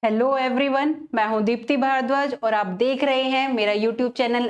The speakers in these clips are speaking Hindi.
हेलो एवरीवन, मैं हूं दीप्ति भारद्वाज और आप देख रहे हैं मेरा YouTube channel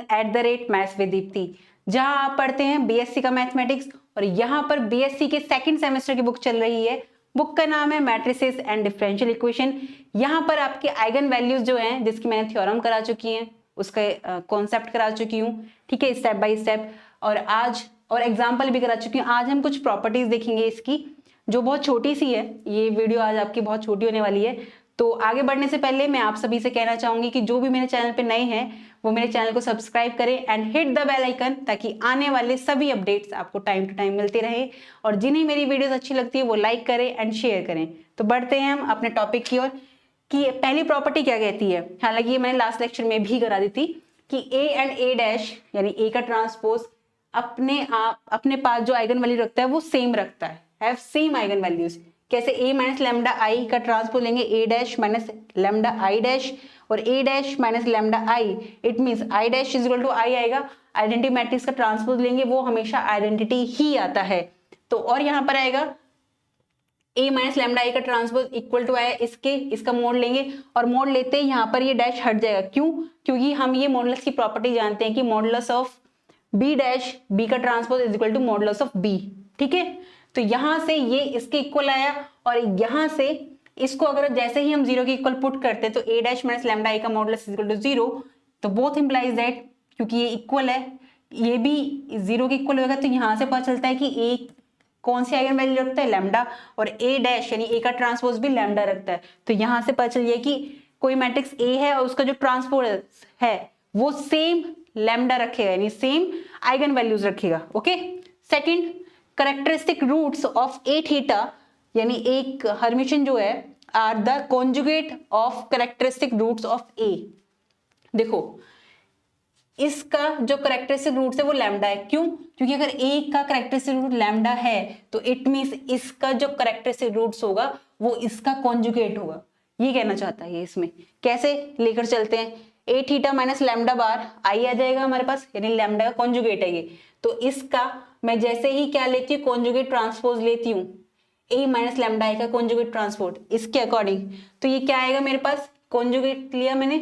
@maths with Deepti, जहां आप पढ़ते हैं बीएससी का मैथमेटिक्स। और यहां पर बीएससी के सेकंड सेमेस्टर की बुक चल रही है। बुक का नाम है मैट्रिसेस एंड डिफरेंशियल इक्वेशन। यहां पर आपके आइगन वैल्यूज जो हैं, जिसकी मैंने थ्योरम करा चुकी है, उसका कॉन्सेप्ट करा चुकी हूँ, ठीक है, स्टेप बाय स्टेप। और आज और एग्जाम्पल भी करा चुकी हूँ। आज हम कुछ प्रॉपर्टीज देखेंगे इसकी, जो बहुत छोटी सी है। ये वीडियो आज आपकी बहुत छोटी होने वाली है। तो आगे बढ़ने से पहले मैं आप सभी से कहना चाहूंगी कि जो भी मेरे चैनल पे नए हैं वो मेरे चैनल को सब्सक्राइब करें and hit the bell icon, ताकि आने वाले सभी अपडेट्स आपको टाइम टू टाइम मिलते रहे। और जिन्हें मेरी वीडियोस अच्छी लगती है वो लाइक करें एंड शेयर करें। तो बढ़ते हैं हम अपने टॉपिक की ओर कि पहली प्रॉपर्टी क्या कहती है। हालांकि ये मैंने लास्ट लेक्चर में भी करा दी थी कि ए एंड ए डैश यानी ए का ट्रांसपोज अपने पास जो आइगन वैल्यू रखता है वो सेम रखता है, हैव सेम आइगन वैल्यूज। कैसे? ए माइनस लेमडा आई का ट्रांसपोज लेंगे A dash minus lambda I dash, और A dash minus lambda I, it means I dash is equal to I आएगा। आइडेंटिटी मैट्रिक्स का ट्रांसपोज लेंगे, वो हमेशा आइडेंटिटी ही आता है। तो और यहां पर आएगा ए माइनस लेमडा आई का ट्रांसपोज इक्वल टू है इसका मोड लेंगे, और मोड लेते ही यहाँ पर ये डैश हट जाएगा। क्यों? क्योंकि हम ये मॉडुलस की प्रॉपर्टी जानते हैं कि modulus of B dash B का transpose is equal to modulus of B, ठीक है। तो यहां से ये इसके इक्वल आया, और यहां से इसको अगर जैसे ही हम जीरो के इक्वल पुट करते हैं तो A dash minus lambda I का modulus is equal to zero. तो बोथ इंप्लाइज दैट, क्योंकि ये इक्वल है, ये भी जीरो के इक्वल होगा, तो यहां से पता चलता है कि ए कौन सी आइगन वैल्यू रखता है, लैम्डा, और ए डैश यानी ए का ट्रांसपोज भी लैम्डा रखता है। तो यहां से पता चलिए कि कोई मैट्रिक्स ए है और उसका जो ट्रांसपोज है वो सेम लैम्डा रखेगा, यानी सेम आइगन वैल्यूज रखेगा। Okay. Second, characteristic roots of A theta, यानी एक हर्मिशन जो है, are the conjugate of characteristic roots of A. देखो, इसका जो करेक्टरिस्टिक रूट है वो लैम्डा है। क्यों? क्योंकि अगर ए का करेक्टरिस्टिक रूट लैम्डा है तो इट मींस इसका जो करेक्टरिस्टिक रूट्स होगा वो इसका कॉन्जुगेट होगा। ये कहना चाहता है ये इसमें। कैसे लेकर चलते हैं, ए थीटा माइनस लैम्डा बार आई आ जाएगा हमारे पास, यानी लैम्डा का कॉन्जुगेट है ये। तो इसका मैं जैसे ही क्या लेती हूँ, कॉन्जुगेट ट्रांसपोज लेती हूँ, ए माइनस लैम्डा आई का कॉन्जुगेट ट्रांसपोज इसके अकॉर्डिंग, तो ये क्या आएगा मेरे पास, कॉन्जुगेट लिया मैंने,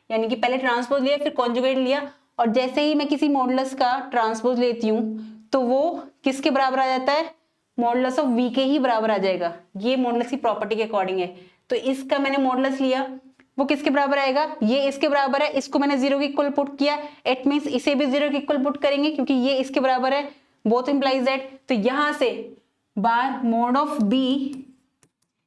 यानी कि पहले ट्रांसपोज लिया फिर कॉन्जुगेट लिया, और जैसे ही मैं किसी मॉडुलस का ट्रांसपोज लेती हूँ तो वो किसके बराबर आ जाता है, मॉडुलस ऑफ वी के ही बराबर आ जाएगा। ये मॉडुलस की प्रॉपर्टी के अकॉर्डिंग है। तो इसका मैंने मॉडुलस लिया, वो किसके बराबर आएगा, ये इसके बराबर है। इसको मैंने जीरो के इक्वल पुट किया, इट मींस इसे भी जीरो के इक्वल पुट करेंगे क्योंकि ये इसके बराबर है, बोथ इंप्लाइज दैट। तो यहां से bar mod of B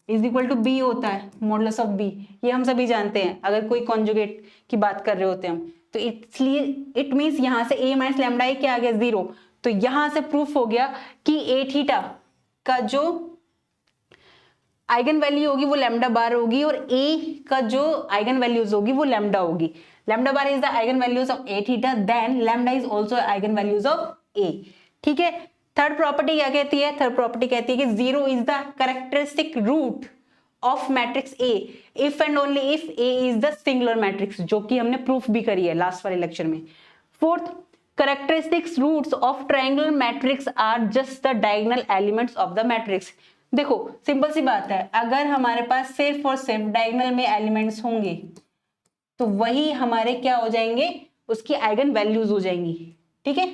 is equal to B होता है, मॉडुलस ऑफ बी, ये हम सभी जानते हैं अगर कोई कॉन्जुगेट की बात कर रहे होते हैं हम। तो इसलिए इट मींस यहां से ए माइनस लैम्डा आई क्या आ गया, जीरो। तो यहां से प्रूफ हो गया कि ए थीटा का जो आइगन वैल्यू होगी वो लैम्डा बार होगी, और ए का जो आइगन वैल्यूज होगी वो लैम्डा होगी। Lambda bar is the eigen values of A theta, then lambda is also eigen values of A, ठीक है। थर्ड प्रॉपर्टी क्या कहती है, थर्ड प्रॉपर्टी कहती है कि zero is the characteristic root of matrix A if and only if A is the singular matrix, जो कि हमने प्रूफ भी करी है लास्ट वाले लेक्चर में। Fourth, characteristics roots of triangular matrix are just the diagonal elements of the matrix. देखो, सिंपल सी बात है, अगर हमारे पास सिर्फ और सिर्फ डायगोनल में एलिमेंट्स होंगे तो वही हमारे क्या हो जाएंगे, उसकी आइगन वैल्यूज हो जाएंगी, ठीक है।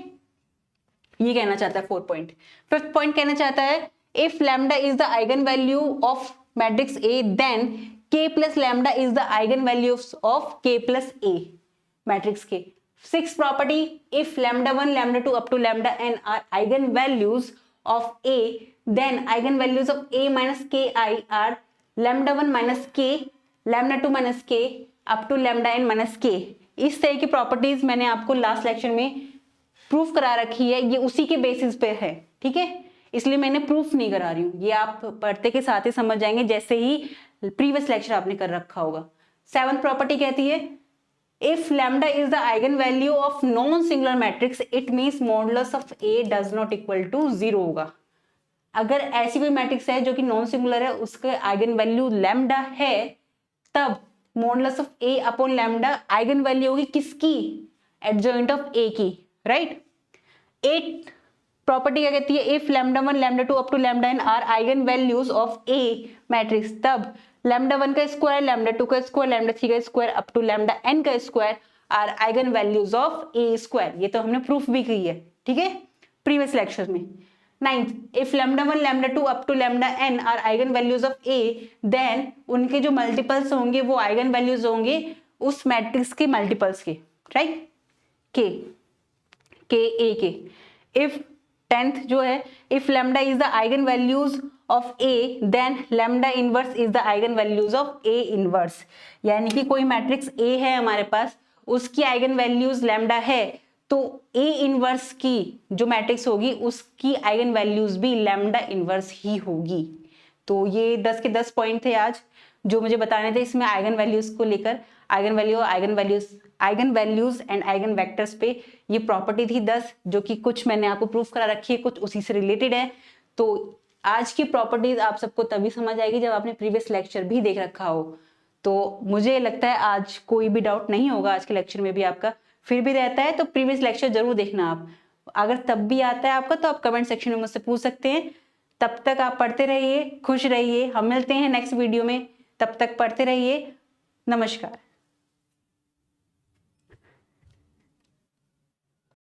ये कहना चाहता है फोर्थ पॉइंट। फिफ्थ पॉइंट कहना चाहता है if lambda is the eigen value of matrix A then k plus lambda is the eigen values of k plus A matrix के। Six property, if lambda 1 lambda 2 up to lambda n are eigen values of a then eigen values of a minus k i are lambda 1 minus k lambda 2 minus k up to lambda n minus k। इस तरह की प्रॉपर्टीज मैंने आपको लास्ट लेक्चर में प्रूफ करा रखी है, ये उसी के बेसिस पे है, ठीक है। इसलिए मैंने प्रूफ नहीं करा रही हूँ, ये आप पढ़ते के साथ ही समझ जाएंगे जैसे ही प्रीवियस लेक्चर आपने कर रखा होगा। सेवंथ प्रॉपर्टी कहती है if lambda is the eigen value of non singular matrix it means modulus of A does not equal to zero होगा। अगर ऐसी कोई मैट्रिक्स है जो कि नॉन सिंगुलर है, उसके आइगन वैल्यू लैम्डा है, तब modulus of A upon lambda eigen value होगी किसकी, एडजॉइंट ऑफ ए की, राइट। एट प्रॉपर्टी क्या कहती है if lambda 1 lambda 2 up to lambda n are eigen values of A matrix, तब लैम्डा 1 का स्क्वायर, लैम्डा 2 का स्क्वायर, लैम्डा 3 का square up to lambda n का square are eigen values of A square. ये तो हमने प्रूफ भी की है, ठीक है, प्रीवियस लेक्चर में। Ninth, if lambda 1 lambda 2 up to lambda n are eigen values of A, then उनके जो मल्टीपल्स होंगे वो आइगन वैल्यूज होंगे उस मैट्रिक्स के मल्टीपल्स के, राइट, के ए के। इफ 10th जो है, if lambda is the eigen values of A then lambda inverse is the eigen values of A inverse. यानी कि कोई मैट्रिक्स ए है हमारे पास, उसकी आइगन वैल्यूज लैम्डा है, तो ए इनवर्स की जो मैट्रिक्स होगी उसकी आइगन वैल्यूज भी लैम्डा इनवर्स ही होगी। तो ये 10 के 10 पॉइंट थे आज जो मुझे बताने थे इसमें आइगन वैल्यूज को लेकर, eigen values and eigen vectors पे। ये प्रॉपर्टी थी 10 जो कि कुछ मैंने आपको प्रूफ करा रखी है, कुछ उसी से रिलेटेड है। तो आज की प्रॉपर्टीज आप सबको तभी समझ आएगी जब आपने प्रीवियस लेक्चर भी देख रखा हो। तो मुझे लगता है आज कोई भी डाउट नहीं होगा आज के लेक्चर में भी आपका। फिर भी रहता है तो प्रीवियस लेक्चर जरूर देखना आप। अगर तब भी आता है आपका तो आप कमेंट सेक्शन में मुझसे पूछ सकते हैं। तब तक आप पढ़ते रहिए, खुश रहिए। हम मिलते हैं नेक्स्ट वीडियो में, तब तक पढ़ते रहिए। नमस्कार।